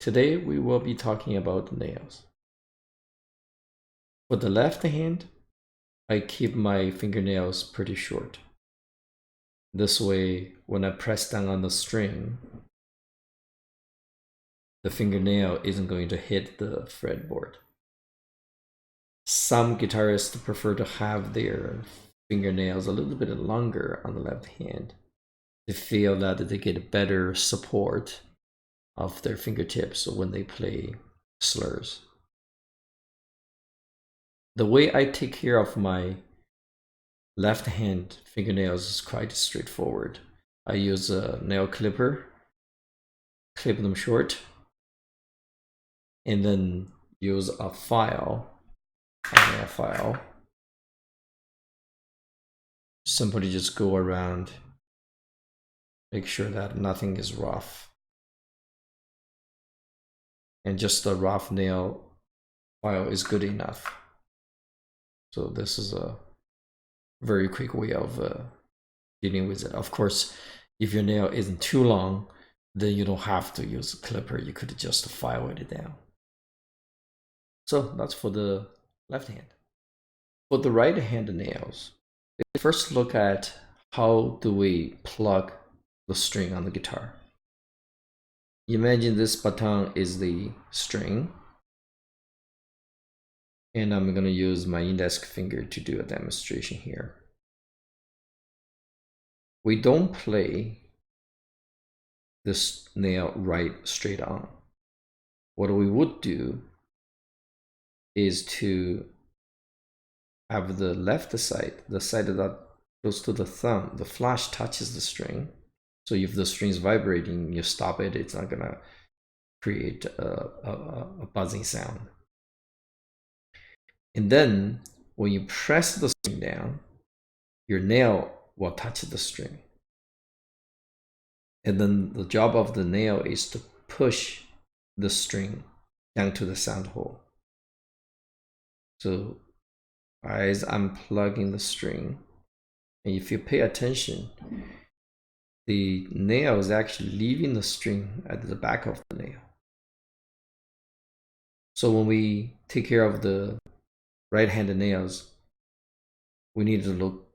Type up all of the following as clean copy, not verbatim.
Today we will be talking about nails. For the left hand, I keep my fingernails pretty short. This way, when I press down on the string, the fingernail isn't going to hit the fretboard. Some guitarists prefer to have their fingernails a little bit longer on the left hand. They feel that they get better support of their fingertips when they play slurs. The way I take care of my left hand fingernails is quite straightforward. I use a nail clipper, clip them short, and then use a file, a nail file. Simply just go around, make sure that nothing is rough. And just a rough nail file is good enough. So this is a very quick way of dealing with it. Of course, if your nail isn't too long, then you don't have to use a clipper. You could just file it down. So that's for the left hand. For the right hand nails, let's first look at how do we plug the string on the guitar. Imagine this button is the string, and I'm going to use my index finger to do a demonstration here. We don't play this nail right straight on. What we would do is to have the left side, the side that goes to the thumb, the flash touches the string. So if the string is vibrating, you stop it, it's not gonna create a buzzing sound. And then when you press the string down, your nail will touch the string. And then the job of the nail is to push the string down to the sound hole. So as I'm plugging the string, and if you pay attention, the nail is actually leaving the string at the back of the nail. So when we take care of the right-handed nails, we need to look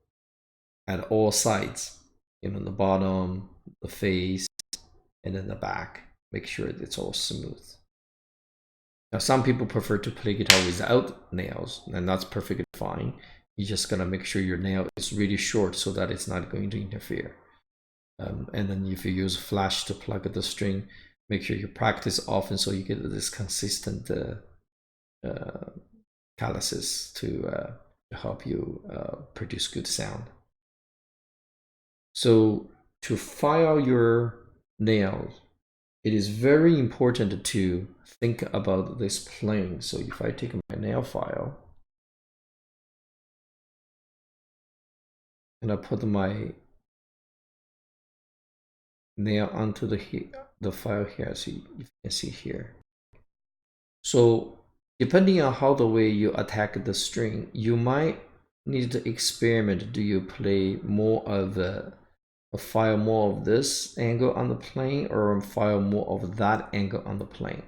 at all sides, the bottom, the face, and then the back. Make sure it's all smooth. Now, some people prefer to play guitar without nails, and that's perfectly fine. You just gotta make sure your nail is really short so that it's not going to interfere. And then if you use flash to plug the string, make sure you practice often so you get this consistent calluses to help you produce good sound. So to file your nails, it is very important to think about this playing. So if I take my nail file and I put my nail onto the file here, so you can see here. So depending on how the way you attack the string, you might need to experiment. Do you play more of a file more of this angle on the plane, or file more of that angle on the plane?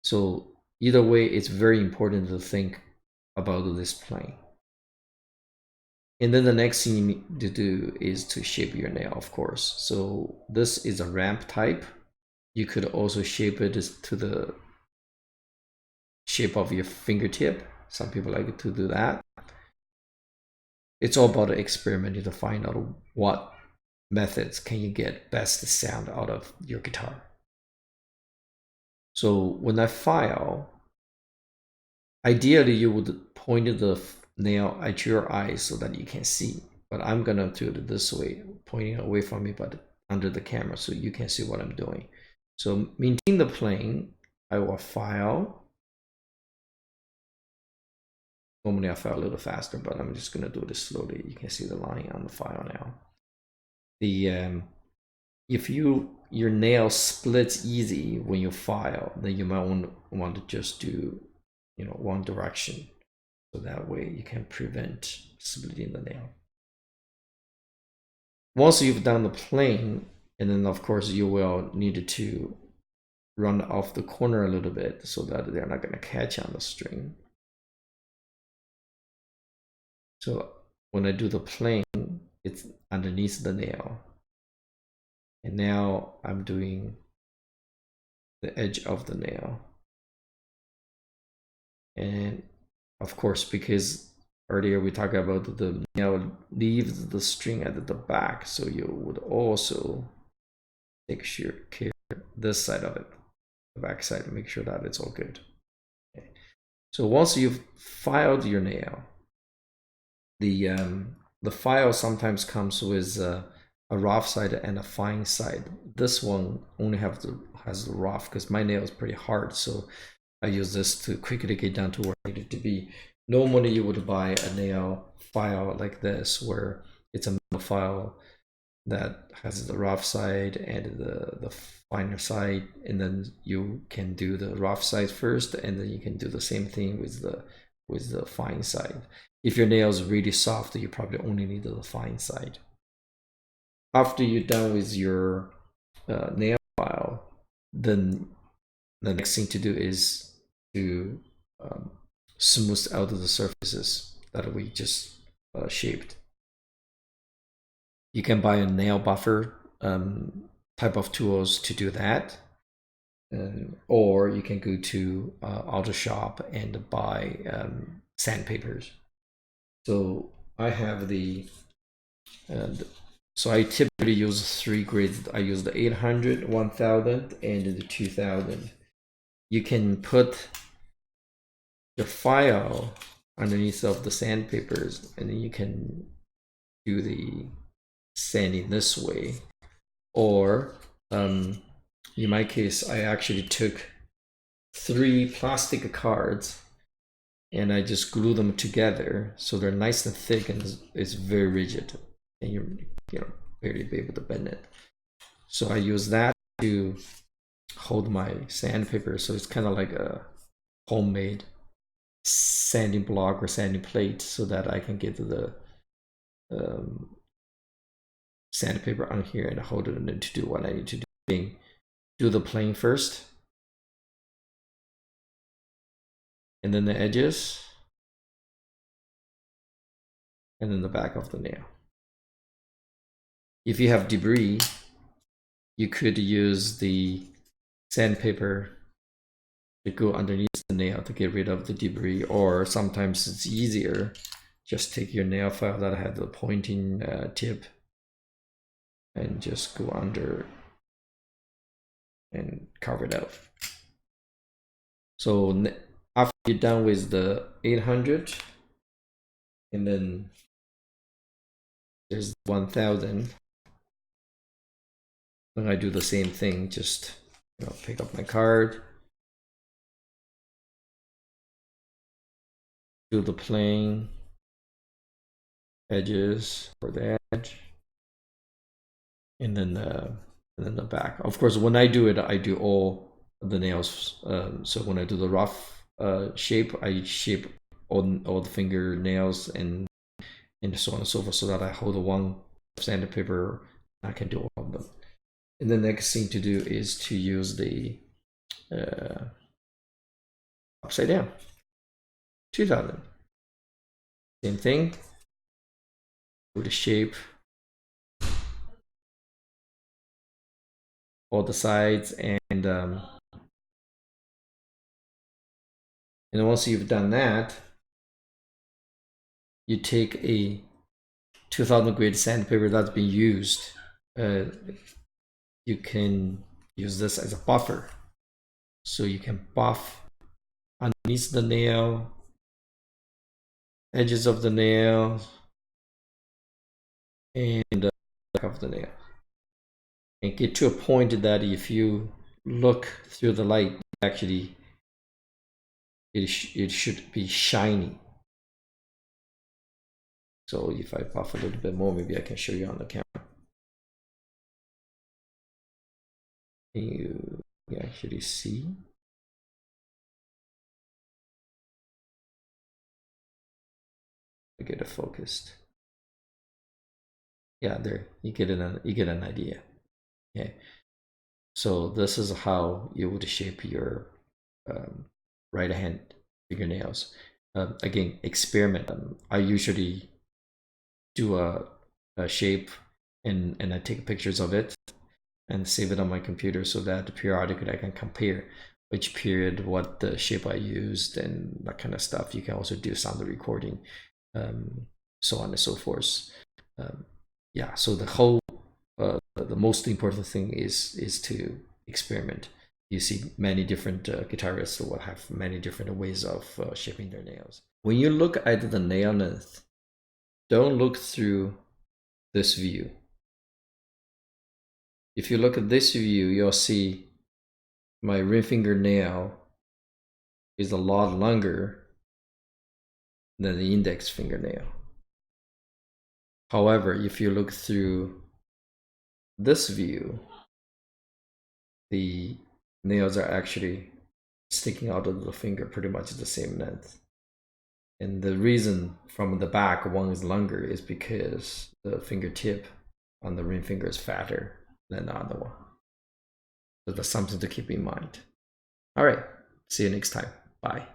So either way, it's very important to think about this plane. And then the next thing you need to do is to shape your nail, of course. So this is a ramp type. You could also shape it to the shape of your fingertip. Some people like to do that. It's all about experimenting to find out what methods can you get best sound out of your guitar. So when I file, ideally you would point the nail at your eyes so that you can see, but I'm gonna do it this way, pointing away from me but under the camera so you can see what I'm doing. So maintain the plane, I will file. Normally I file a little faster, but I'm just gonna do this slowly. You can see the line on the file now. If your nail splits easy when you file, then you might want to just do one direction, so that way you can prevent splitting the nail. Once you've done the plane, and then of course you will need to run off the corner a little bit so that they're not going to catch on the string. So when I do the plane, it's underneath the nail. And now I'm doing the edge of the nail. And of course, because earlier we talked about the nail leaves the string at the back, so you would also take care this side of it, the back side, make sure that it's all good. Okay. So once you've filed your nail, the file sometimes comes with a rough side and a fine side. This one only has the rough because my nail is pretty hard, so I use this to quickly get down to where I need it to be. Normally you would buy a nail file like this where it's a metal file that has the rough side and the finer side, and then you can do the rough side first, and then you can do the same thing with the fine side. If your nail is really soft, you probably only need the fine side. After you're done with your nail file, then the next thing to do is to smooth out the surfaces that we just shaped. You can buy a nail buffer type of tools to do that. Or you can go to auto shop and buy sandpapers. So I have so I typically use 3 grades. I use the 800, 1000, and the 2000. You can put the file underneath of the sandpapers, and then you can do the sanding this way. Or in my case, I actually took 3 plastic cards and I just glue them together so they're nice and thick and it's very rigid, and you barely be able to bend it. So I use that to hold my sandpaper, so it's kind of like a homemade sanding block or sanding plate, so that I can get the sandpaper on here and hold it, and then to do what I need to do. Do the plane first, and then the edges, and then the back of the nail. If you have debris, you could use the sandpaper to go underneath the nail to get rid of the debris, or sometimes it's easier, just take your nail file that had the pointing tip and just go under and carve it out. So after you're done with the 800, and then there's 1000, then I do the same thing, just pick up my card, do the plane, edges for the edge, and then the back. Of course, when I do it, I do all the nails. So when I do the rough shape, I shape all the fingernails and so on and so forth, so that I hold the one sandpaper. I can do all of them. And the next thing to do is to use the upside down 2000. Same thing. Do the shape, all the sides, and once you've done that, you take a 2000 grade sandpaper that's been used. You can use this as a buffer, so you can buff underneath the nail, edges of the nail, and the back of the nail, and get to a point that if you look through the light, actually it should be shiny. So if I buff a little bit more, maybe I can show you on the camera. You actually see. I get it focused. Yeah, there you get an idea. Okay, So this is how you would shape your right hand fingernails. Again, experiment. I usually do a shape and I take pictures of it and save it on my computer so that periodically I can compare which period, what the shape I used, and that kind of stuff. You can also do sound recording, so on and so forth. Yeah, so the most important thing is to experiment. You see many different guitarists will have many different ways of shaping their nails. When you look at the nail length, don't look through this view. If you look at this view, you'll see my ring fingernail is a lot longer than the index fingernail. However, if you look through this view, the nails are actually sticking out of the finger pretty much the same length. And the reason from the back one is longer is because the fingertip on the ring finger is fatter than the other one. So that's something to keep in mind. All right, see you next time. Bye.